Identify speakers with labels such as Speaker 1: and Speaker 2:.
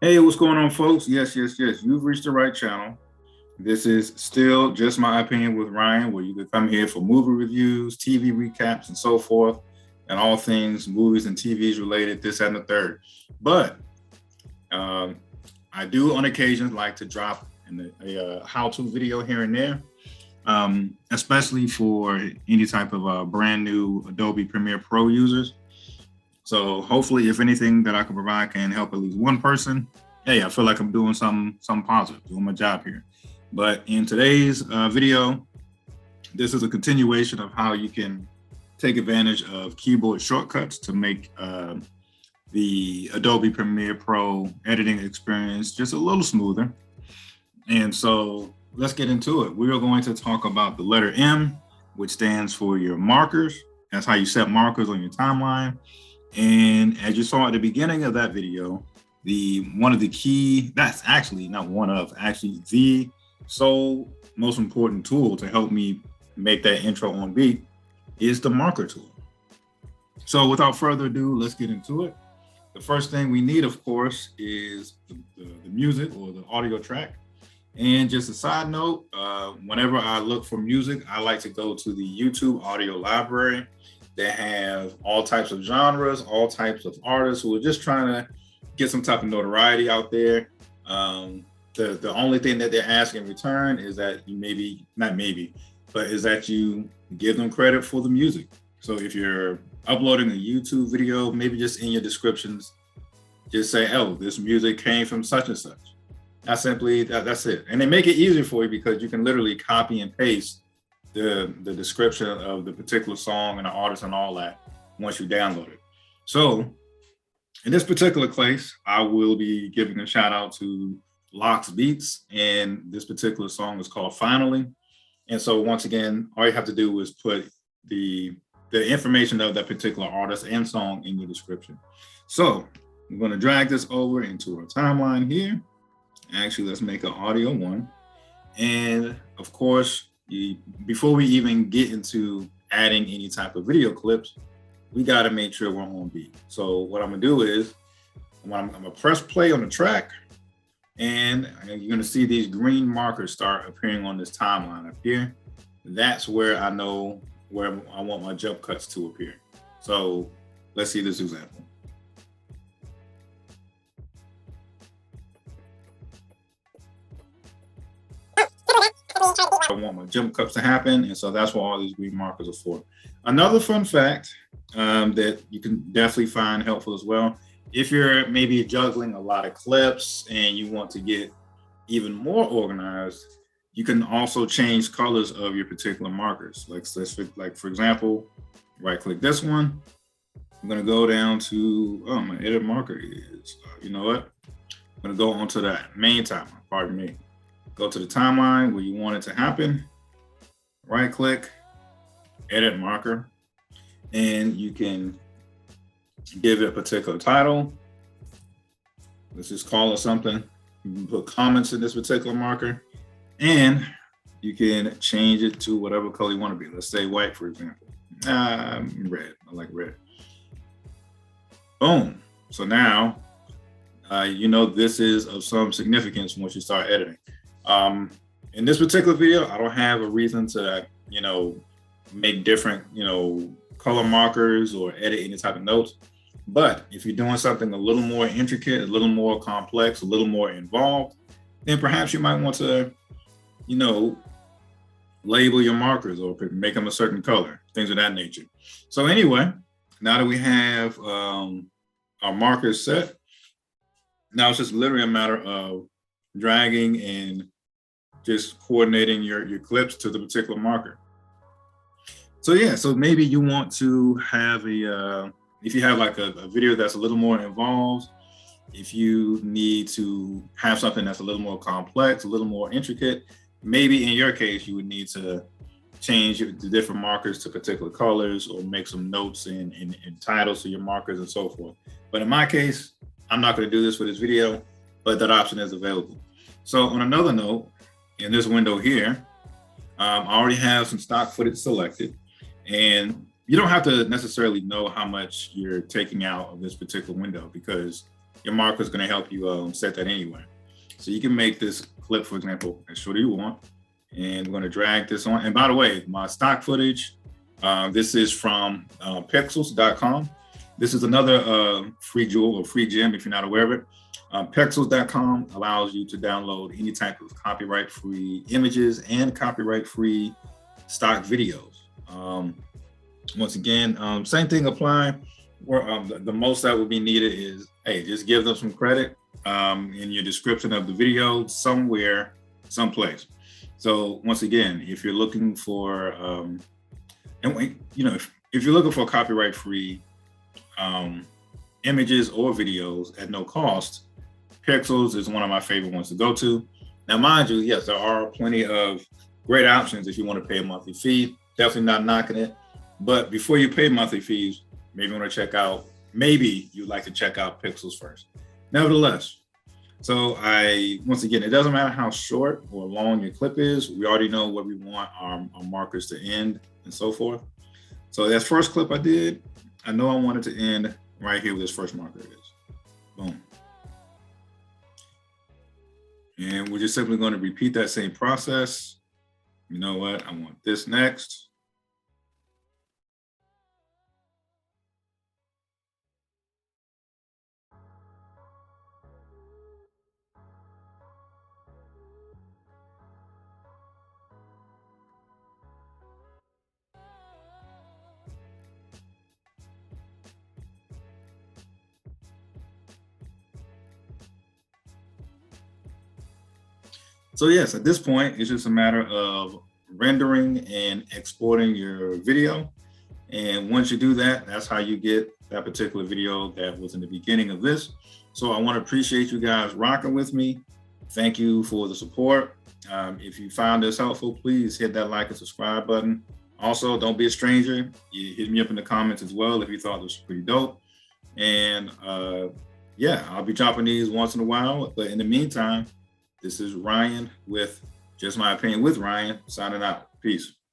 Speaker 1: Hey, what's going on, folks? Yes. You've reached the right channel. This is still just my opinion with Ryan, where you can come here for movie reviews, TV recaps, and so forth, and all things movies and TVs related, this and the third. But I do on occasions like to drop a how-to video here and there, especially for any type of brand new Adobe Premiere Pro users. So hopefully, if anything that I can provide can help at least one person, hey, I feel like I'm doing something positive, doing my job here. But in today's video, this is a continuation of how you can take advantage of keyboard shortcuts to make the Adobe Premiere Pro editing experience just a little smoother. And so let's get into it. We are going to talk about the letter M, which stands for your markers. That's how you set markers on your timeline. And as you saw at the beginning of that video, one of the key, that's actually not one of, actually the sole most important tool to help me make that intro on beat is the marker tool. So without further ado, let's get into it. The first thing we need, of course, is the music or the audio track. And just a side note, whenever I look for music, I like to go to the YouTube audio library. They have all types of genres, all types of artists who are just trying to get some type of notoriety out there. The only thing that they're asking in return is that you is that you give them credit for the music. So if you're uploading a YouTube video, maybe just in your descriptions, just say, oh, this music came from such and such. That's it. And they make it easier for you because you can literally copy and paste the description of the particular song and the artist and all that once you download it. So in this particular case, I will be giving a shout out to Loxbeats, and this particular song is called Finally. And so once again, all you have to do is put the information of that particular artist and song in your description. So I'm going to drag this over into our timeline here. Actually, let's make an audio one. And of course, before we even get into adding any type of video clips, we got to make sure we're on beat. So what I'm gonna do is I'm gonna press play on the track, and you're gonna see these green markers start appearing on this timeline up here. That's where I know where I want my jump cuts to appear. So let's see this example. I want my jump cuts to happen, and so that's what all these green markers are for. Another fun fact that you can definitely find helpful as well, if you're maybe juggling a lot of clips and you want to get even more organized, you can also change colors of your particular markers. Like for example, right click this one. I'm gonna go down to, my edit marker is, you know what? I'm gonna go onto that main timeline, pardon me. Go to the timeline where you want it to happen, right click, edit marker, and you can give it a particular title. Let's just call it something. You can put comments in this particular marker, and you can change it to whatever color you want to be. Let's say white, for example. Red, I like red. Boom. So now, this is of some significance once you start editing. In this particular video, I don't have a reason to, make different, color markers or edit any type of notes. But if you're doing something a little more intricate, a little more complex, a little more involved, then perhaps you might want to, label your markers or make them a certain color, things of that nature. So anyway, now that we have our markers set, now it's just literally a matter of dragging and just coordinating your clips to the particular marker. So yeah, so maybe you want to have if you have like a video that's a little more involved, if you need to have something that's a little more complex, a little more intricate, maybe in your case, you would need to change the different markers to particular colors or make some notes and titles to your markers and so forth. But in my case, I'm not going to do this for this video, but that option is available. So on another note, in this window here, I already have some stock footage selected, and you don't have to necessarily know how much you're taking out of this particular window, because your marker is going to help you set that anyway. So you can make this clip, for example, as short as you want. And we're going to drag this on. And by the way, my stock footage, this is from pixels.com. This is another free jewel or free gem if you're not aware of it. Pixels.com allows you to download any type of copyright-free images and copyright-free stock videos. Once again, same thing apply. The most that would be needed is, hey, just give them some credit in your description of the video somewhere, someplace. So once again, if you're looking for, if you're looking for copyright-free images or videos at no cost, Pixels is one of my favorite ones to go to. Now, mind you, yes, there are plenty of great options if you want to pay a monthly fee. Definitely not knocking it. But before you pay monthly fees, maybe you'd like to check out Pixels first. Nevertheless, so once again, it doesn't matter how short or long your clip is. We already know where we want our markers to end and so forth. So that first clip I did, I know I wanted to end right here where this first marker is. Boom. And we're just simply going to repeat that same process. You know what? I want this next. So yes, at this point, it's just a matter of rendering and exporting your video. And once you do that, that's how you get that particular video that was in the beginning of this. So I want to appreciate you guys rocking with me. Thank you for the support. If you found this helpful, please hit that like and subscribe button. Also, don't be a stranger. You hit me up in the comments as well if you thought this was pretty dope. And yeah, I'll be dropping these once in a while. But in the meantime, this is Ryan with Just My Opinion with Ryan, signing out. Peace.